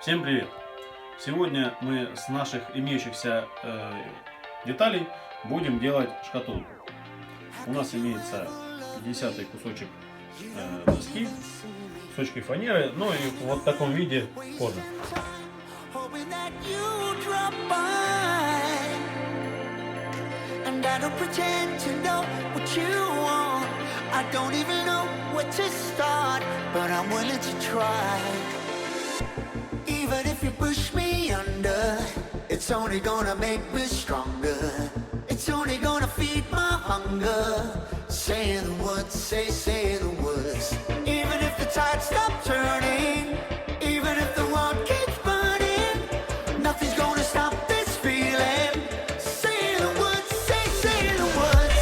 Всем привет! Сегодня мы с наших имеющихся деталей будем делать шкатулку. У нас имеется 10-й кусочек доски, кусочки фанеры, ну и вот в таком виде кожа. Even if you push me under, it's only gonna make me stronger. It's only gonna feed my hunger. Say the words, say the words. Even if the tide stops turning, even if the world keeps burning, nothing's gonna stop this feeling. Say the words, say the words.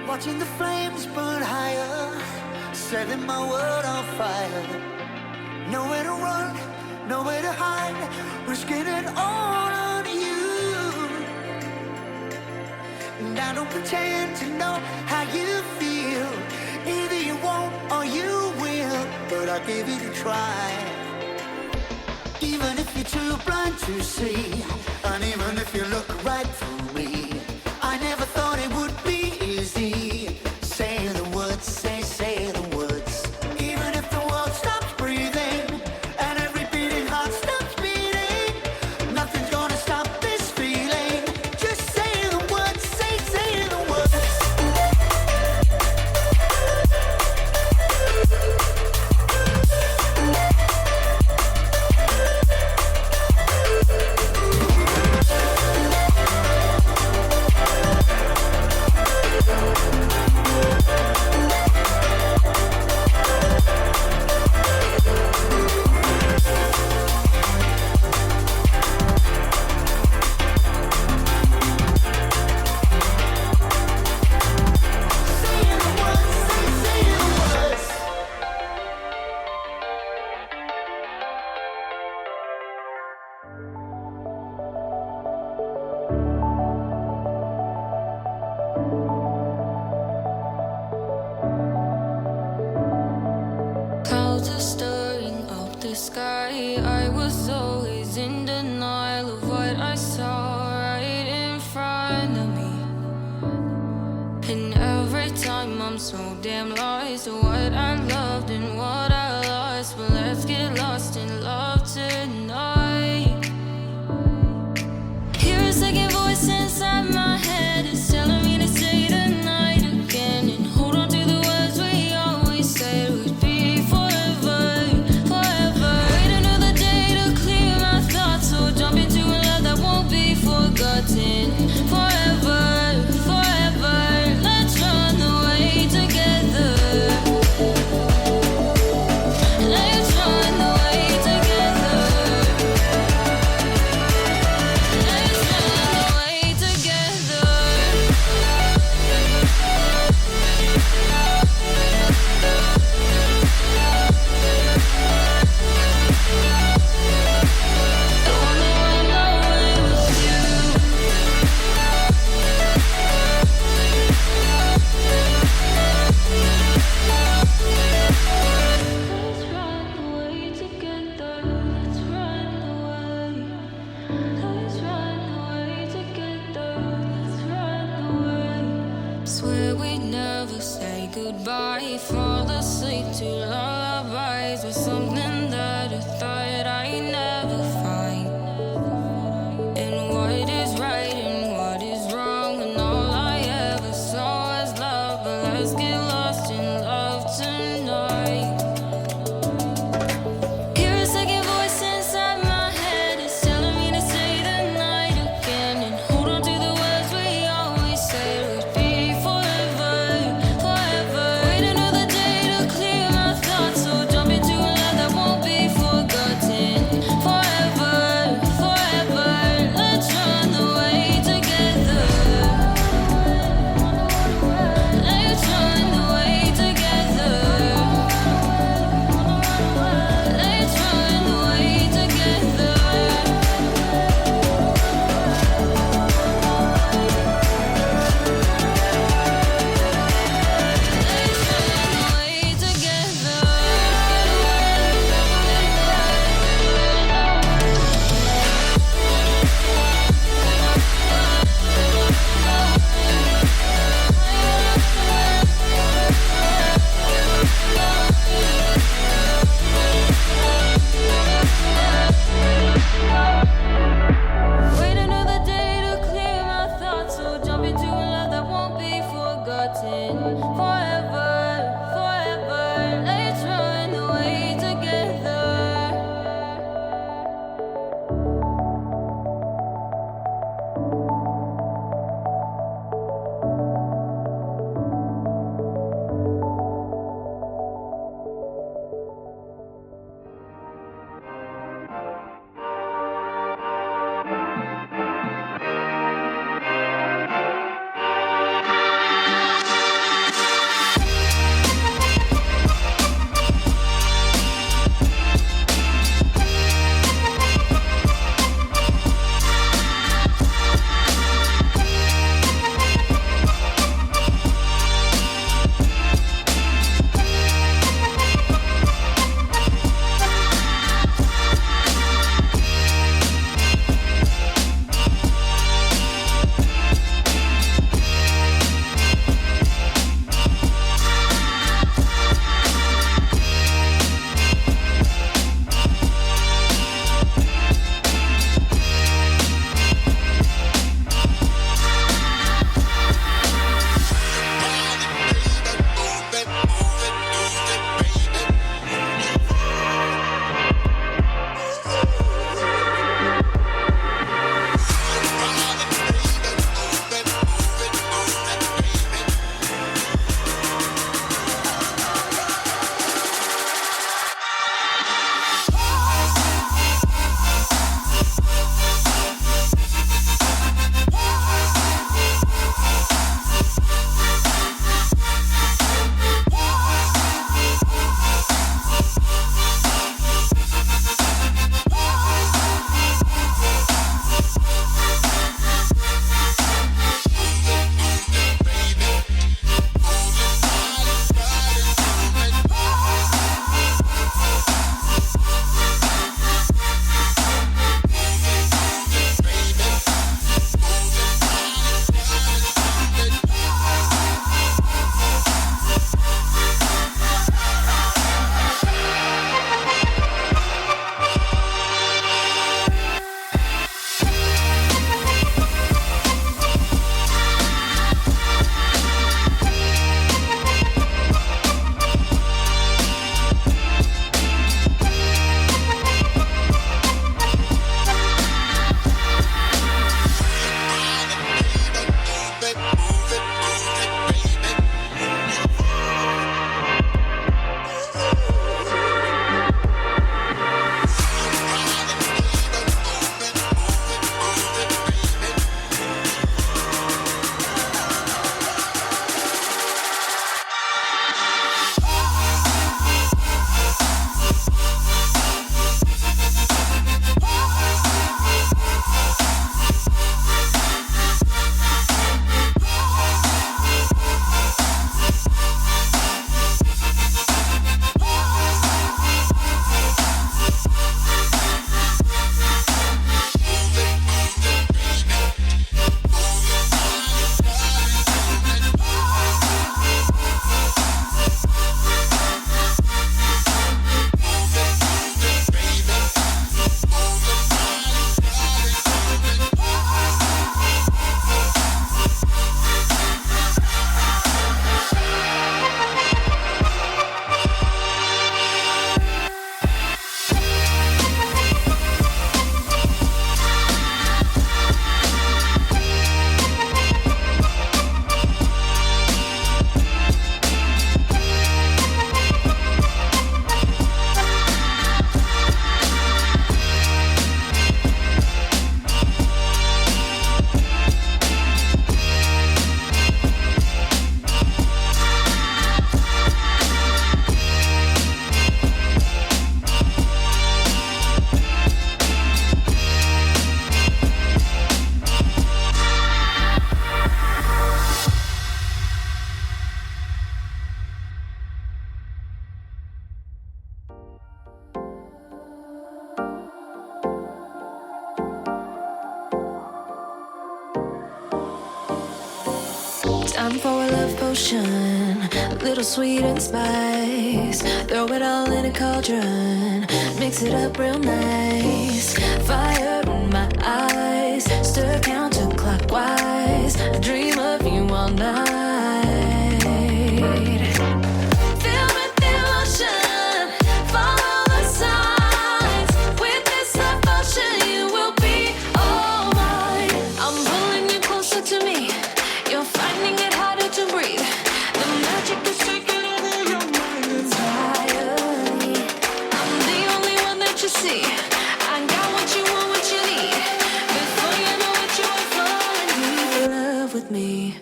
Watching the flames burn higher, setting my world on fire. Nowhere to run, nowhere to hide, risking it all on you. And I don't pretend to know how you feel. Either you won't or you will, but I'll give it a try. Even if you're too blind to see, and even if you look right through me, I never thought it would be easy. Say the words, say the words. Even if the world stops breathing and every beating heart stops beating, nothing's gonna stop this feeling. Just say the words, say the words. Clouds are stirring up the sky. I was always in denial of what I saw right in front of me. And every time I'm so damn lost to what I loved and what I lost. But let's get lost in love tonight. Hear a second voice inside my head. It's telling me to stay the night again and hold on to the words we always said would be forever, forever. Wait another day to clear my thoughts, so jump into a love that won't be forgotten. Forever, forever. Let's run away together. Let's run away together. Let's run away together. I wanna run away with you. Let's run away together. Let's run away. Let's run away together. Let's run away. Swear we never say goodbye. Fall asleep to lullabies with something that I thought I'd never find. And what is right and what is wrong, and all I ever saw was love. But let's get lost in love tonight. Hear a second voice inside my head. It's telling me to stay the night again and hold on to the words we always said would be forever, forever. Wait another day to clear my thoughts, so jump in Time for a love potion, a little sweet and spice. Throw it all in a cauldron, mix it up real nice. Fire in my eyes, stir counterclockwise. I dream of you all night. Filled with emotion, follow the signs. With this love potion, you will be all mine. I'm pulling you closer to me. You're finding it harder to breathe. The magic is taking over your mind entirely. I'm the only one that you see. I got what you want, what you need. Before you know it, you are falling deep in love with me.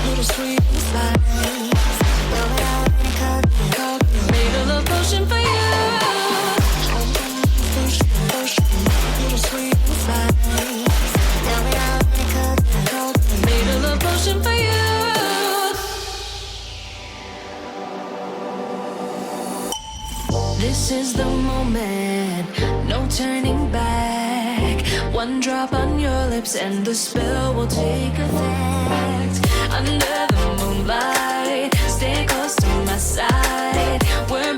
Little sweet spice. Made a love potion for you. Little sweet spice. Made a love potion for you. This is the moment, no turning back. One drop on your lips and the spell will take effect. Under the moonlight, stay close to my side. We're